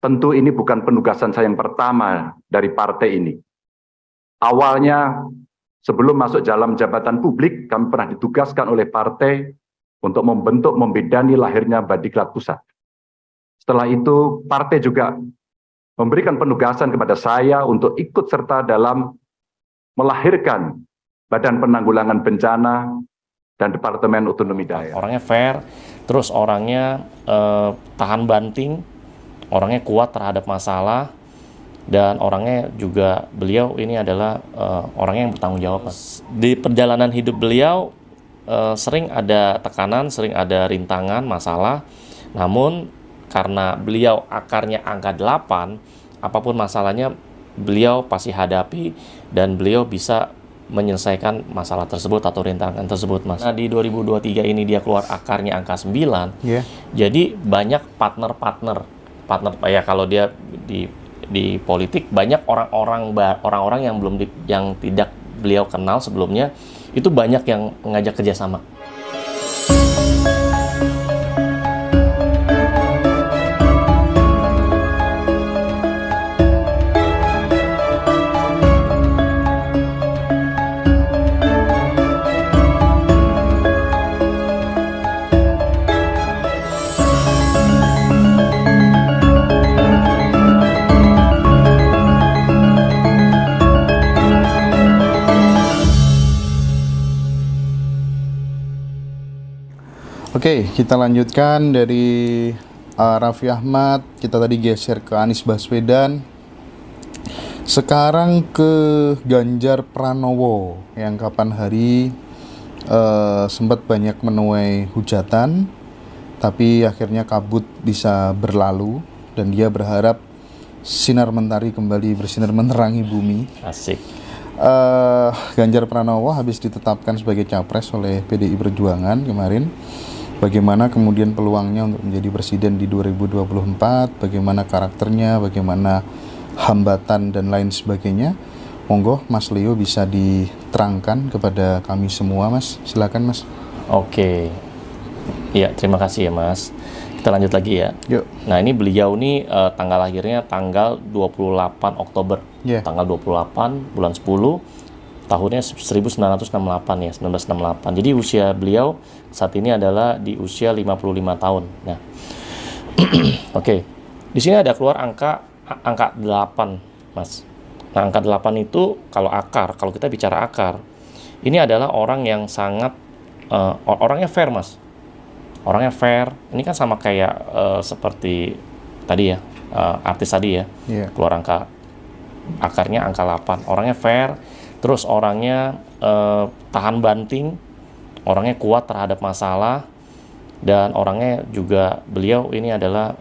tentu ini bukan penugasan saya yang pertama dari partai ini. Awalnya, sebelum masuk dalam jabatan publik, kami pernah ditugaskan oleh partai untuk membentuk, membidani lahirnya Badiklat Pusat. Setelah itu, partai juga memberikan penugasan kepada saya untuk ikut serta dalam melahirkan Badan Penanggulangan Bencana dan Departemen Otonomi Daerah. Orangnya fair, terus orangnya tahan banting, orangnya kuat terhadap masalah, dan orangnya juga, beliau ini adalah orang yang bertanggung jawab. Di perjalanan hidup beliau sering ada tekanan, sering ada rintangan, masalah, namun karena beliau akarnya angka 8, apapun masalahnya beliau pasti hadapi dan beliau bisa menyelesaikan masalah tersebut atau rintangan tersebut, Mas. Nah, di 2023 ini dia keluar akarnya angka 9. Jadi banyak partner ya, kalau dia di politik banyak orang-orang yang tidak beliau kenal sebelumnya, itu banyak yang mengajak kerjasama. Oke, kita lanjutkan dari Raffi Ahmad. Kita tadi geser ke Anies Baswedan. Sekarang ke Ganjar Pranowo yang kapan hari sempat banyak menuai hujatan, tapi akhirnya kabut bisa berlalu dan dia berharap sinar mentari kembali bersinar menerangi bumi. Asik. Ganjar Pranowo habis ditetapkan sebagai capres oleh PDI Perjuangan kemarin. Bagaimana kemudian peluangnya untuk menjadi presiden di 2024, bagaimana karakternya, bagaimana hambatan dan lain sebagainya. Monggo Mas Leo bisa diterangkan kepada kami semua, Mas. Silakan, Mas. Oke. Iya, terima kasih ya, Mas. Kita lanjut lagi ya. Yuk. Nah, ini beliau nih tanggal lahirnya tanggal 28 Oktober. Tanggal 28 bulan 10 tahunnya 1968 ya, 1968. Jadi usia beliau saat ini adalah di usia 55 tahun. Nah, oke. Di sini ada keluar angka 8, Mas. Nah, angka 8 itu kalau kita bicara akar, ini adalah orang yang sangat orangnya fair, Mas. Orangnya fair. Ini kan sama kayak seperti tadi ya, artis tadi ya. Keluar akarnya angka 8. Orangnya fair. Terus orangnya tahan banting, orangnya kuat terhadap masalah, dan orangnya juga, beliau ini adalah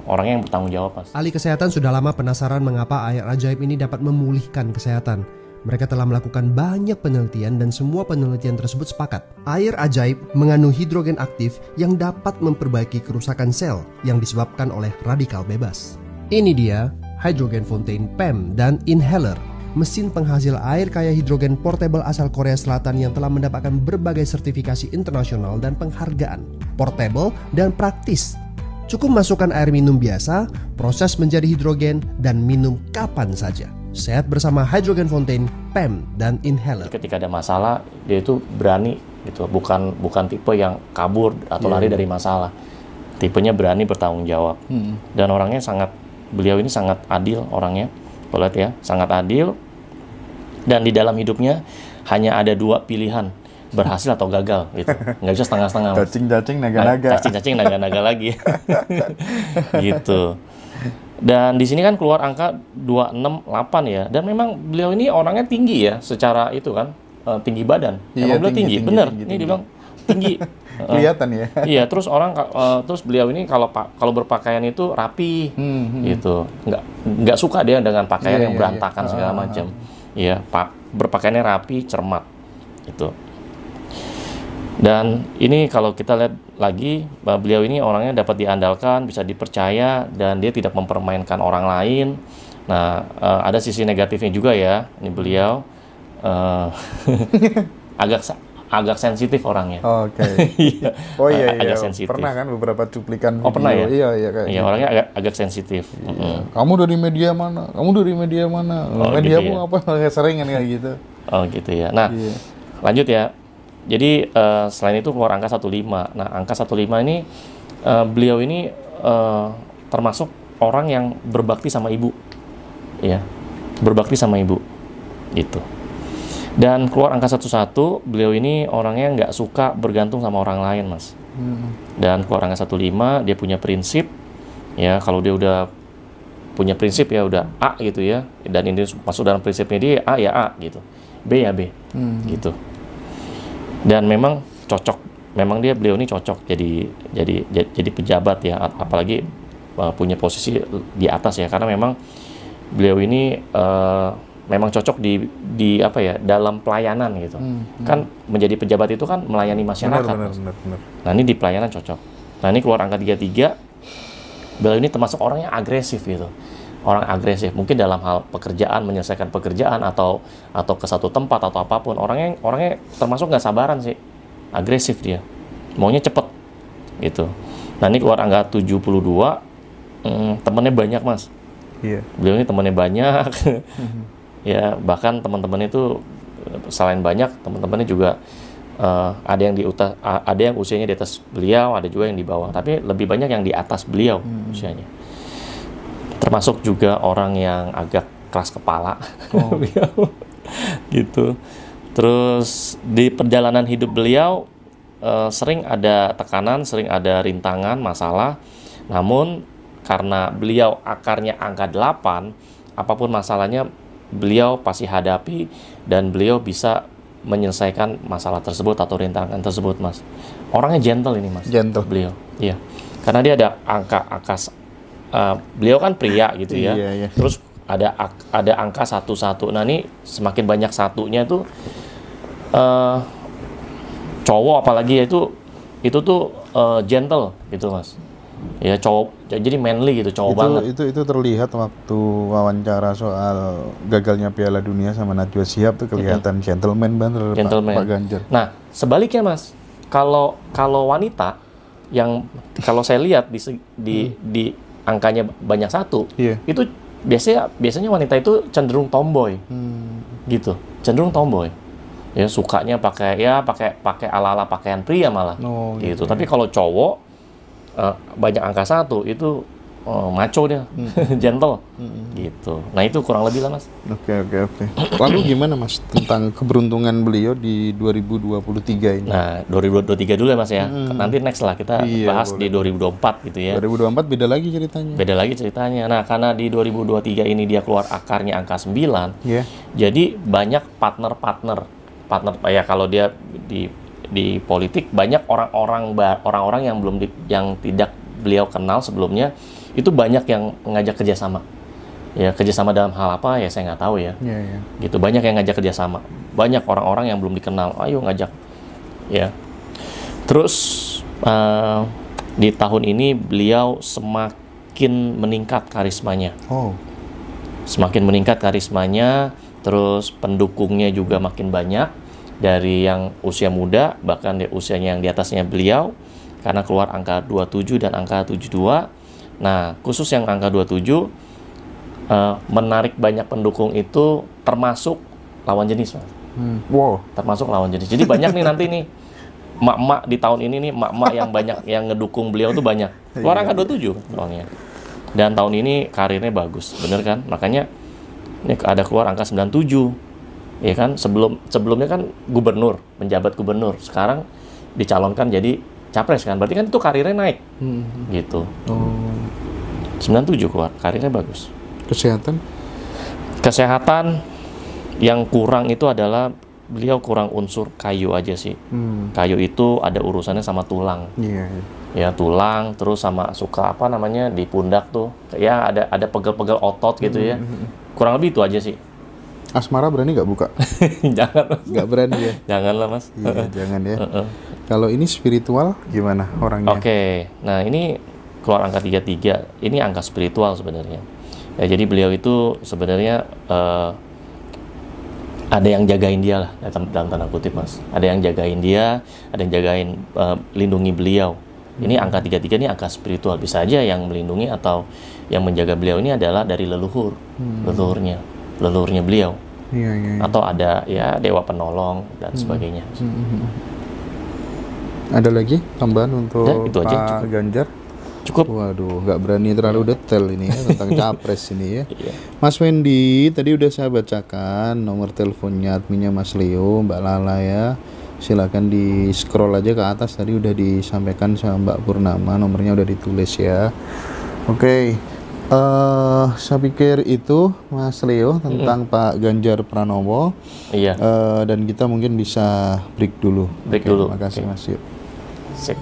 orang yang bertanggung jawab, Mas. Ahli kesehatan sudah lama penasaran mengapa air ajaib ini dapat memulihkan kesehatan. Mereka telah melakukan banyak penelitian dan semua penelitian tersebut sepakat. Air ajaib mengandung hidrogen aktif yang dapat memperbaiki kerusakan sel yang disebabkan oleh radikal bebas. Ini dia Hydrogen Fountain PEM dan Inhaler, mesin penghasil air kaya hidrogen portable asal Korea Selatan yang telah mendapatkan berbagai sertifikasi internasional dan penghargaan. Portable dan praktis. Cukup masukkan air minum biasa, proses menjadi hidrogen, dan minum kapan saja. Sehat bersama Hydrogen Fountain, PEM, dan Inhaler. Ketika ada masalah, dia itu berani gitu, bukan tipe yang kabur atau lari dari masalah. Tipenya berani bertanggung jawab. Dan beliau ini sangat adil orangnya. Lihat ya, sangat adil, dan di dalam hidupnya hanya ada 2 pilihan, berhasil atau gagal gitu. Nggak bisa setengah-setengah. Cacing-cacing naga-naga. Cacing-cacing naga-naga lagi. Gitu. Dan di sini kan keluar angka 268 ya. Dan memang beliau ini orangnya tinggi ya, secara itu kan, tinggi badan. Emang beliau tinggi, bener. Ini dibilang tinggi. Kelihatan ya. Iya, terus terus beliau ini kalau berpakaian itu rapi, gitu. Nggak suka dia dengan pakaian yang berantakan segala macam. Iya, berpakaiannya rapi, cermat, gitu. Dan ini kalau kita lihat lagi, beliau ini orangnya dapat diandalkan, bisa dipercaya, dan dia tidak mempermainkan orang lain. Nah, ada sisi negatifnya juga ya. Ini beliau agak agak sensitif orangnya. Oke. Iya. Oh iya, Agak iya. sensitif. Pernah kan beberapa cuplikan Oh, video. pernah ya? Iya, iya kayak Iya, gitu. orangnya agak sensitif. Kamu dari media mana? Kamu dari media mana? Oh, Mediamu gitu ya? apa? Sering kan kayak gitu. Oh gitu ya. Nah, Iya. lanjut ya. Jadi selain itu keluar angka 15. Nah, angka 15 ini beliau ini termasuk orang yang berbakti sama ibu. Ya. Berbakti sama ibu. Gitu. Dan keluar angka 11, beliau ini orangnya nggak suka bergantung sama orang lain, Mas. Dan keluar angka 15, dia punya prinsip. Ya, kalau dia udah punya prinsip ya udah A gitu ya. Dan ini masuk dalam prinsipnya dia A ya A gitu. B ya B. Gitu. Dan memang cocok. Memang beliau ini cocok jadi pejabat ya, apalagi punya posisi di atas ya, karena memang beliau ini memang cocok di apa ya, dalam pelayanan gitu. Kan menjadi pejabat itu kan melayani masyarakat. Benar. Nah, ini di pelayanan cocok. Nah, ini keluar angka 33. Beliau ini termasuk orang yang agresif gitu. Orang agresif, mungkin dalam hal pekerjaan, menyelesaikan pekerjaan atau ke satu tempat atau apapun. Orangnya termasuk nggak sabaran sih. Agresif dia. Maunya cepet gitu. Nah, ini keluar angka 72. Temennya banyak, Mas. Iya. Beliau ini temannya banyak. Ya, bahkan teman-teman itu selain banyak, teman-temannya juga ada yang usianya di atas beliau, ada juga yang di bawah, tapi lebih banyak yang di atas beliau usianya. Termasuk juga orang yang agak keras kepala. Gitu. Terus di perjalanan hidup beliau sering ada tekanan, sering ada rintangan, masalah. Namun karena beliau akarnya angka 8, apapun masalahnya beliau pasti hadapi dan beliau bisa menyelesaikan masalah tersebut atau rintangan tersebut, Mas. Orangnya gentle ini, Mas. Gentle. Beliau. Iya. Karena dia ada angka beliau kan pria gitu ya. Iya. Terus ada angka 11. Nah, ini semakin banyak satunya tuh cowok apalagi ya itu tuh gentle gitu, Mas. Ya cowok, jadi manly gitu, cowok banget. Itu terlihat waktu wawancara soal gagalnya Piala Dunia sama Najwa Shihab tuh kelihatan gentleman banget Pak Ganjar. Nah, sebaliknya, Mas, kalau wanita yang kalau saya lihat di angkanya banyak satu, itu biasanya wanita itu cenderung tomboy. Gitu, cenderung tomboy. Ya sukanya pakai ala-ala pakaian pria malah. Gitu. Tapi kalau cowok banyak angka 1 itu maco dia, gentle, gitu. Nah itu kurang lebih lah, Mas. Oke. Lalu gimana, Mas, tentang keberuntungan beliau di 2023 ini? Nah 2023 dulu ya, Mas ya. Nanti next lah kita bahas boleh. Di 2024 gitu ya. 2024 beda lagi ceritanya. Beda lagi ceritanya. Nah karena di 2023 ini dia keluar akarnya angka 9, jadi banyak partner ya. Kalau dia di politik banyak orang-orang yang tidak beliau kenal sebelumnya, itu banyak yang mengajak kerjasama. Ya kerjasama dalam hal apa ya saya nggak tahu ya. Gitu, banyak yang ngajak kerjasama. Banyak orang-orang yang belum dikenal, ayo ngajak. Ya. Terus di tahun ini beliau semakin meningkat karismanya. Semakin meningkat karismanya, terus pendukungnya juga makin banyak. Dari yang usia muda, bahkan usianya yang di atasnya beliau, karena keluar angka 27 dan angka 72. Nah, khusus yang angka 27, menarik banyak pendukung itu termasuk lawan jenis, Mas. Termasuk lawan jenis. Jadi banyak nih nanti nih, emak-emak di tahun ini nih, emak-emak yang banyak yang ngedukung beliau tuh banyak. Keluar angka 27 soalnya. Dan tahun ini karirnya bagus, bener kan? Makanya ini ada keluar angka 97. Ya kan, sebelumnya kan gubernur, penjabat gubernur, sekarang dicalonkan jadi capres kan, berarti kan itu karirnya naik. Gitu. 97 keluar, karirnya bagus. Kesehatan yang kurang itu adalah beliau kurang unsur kayu aja sih. Kayu itu ada urusannya sama tulang. Ya tulang, terus sama suka apa namanya di pundak tuh, ya ada pegel-pegel otot gitu ya. Kurang lebih itu aja sih. Asmara berani nggak buka? Jangan. Nggak berani ya? Janganlah, Mas. Iya, jangan ya. Kalau ini spiritual gimana orangnya? Oke. Nah ini keluar angka 33. Ini angka spiritual sebenarnya. Ya, jadi beliau itu sebenarnya ada yang jagain dia lah, dalam tanda kutip Mas. Ada yang jagain dia, ada yang jagain, lindungi beliau. Ini angka 33 ini angka spiritual, bisa aja yang melindungi atau yang menjaga beliau ini adalah dari leluhur, leluhurnya beliau. Atau ada ya dewa penolong dan sebagainya. Ada lagi tambahan untuk Ya, itu aja, Pak Ganjar? Cukup. Waduh, nggak berani terlalu detail ini ya tentang capres ini ya. Iya. Mas Wendy, tadi udah saya bacakan nomor teleponnya adminnya Mas Leo, Mbak Lala ya. Silakan di scroll aja ke atas, tadi udah disampaikan sama Mbak Purnama, nomornya udah ditulis ya. Oke. Saya pikir itu Mas Leo tentang Pak Ganjar Pranowo. Iya. Dan kita mungkin bisa break dulu. Break dulu. Terima kasih Mas. Yuk. Sip.